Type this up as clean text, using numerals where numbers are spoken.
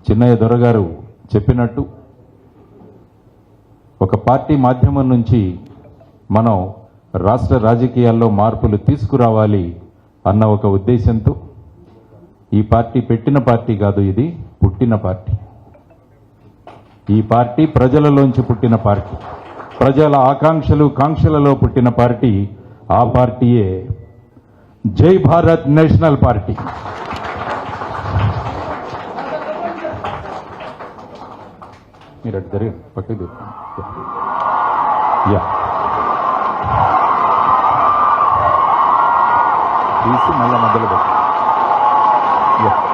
చిన్నయ్య దొరగారు చెప్పినట్టు ఒక పార్టీ మాధ్యమం నుంచి మనం రాష్ట్ర రాజకీయాల్లో మార్పులు తీసుకురావాలి అన్న ఒక ఉద్దేశంతో ఈ పార్టీ పెట్టిన పార్టీ కాదు, ఇది పుట్టిన పార్టీ. ఈ పార్టీ ప్రజలలోంచి పుట్టిన పార్టీ, ప్రజల ఆకాంక్షలు కాంక్షలలో పుట్టిన పార్టీ. ఆ పార్టీయే జై భారత్ నేషనల్ పార్టీ. మీరు అటు జరిగి పక్కకి యా తీసి మళ్ళా మధ్యలో పెట్టు.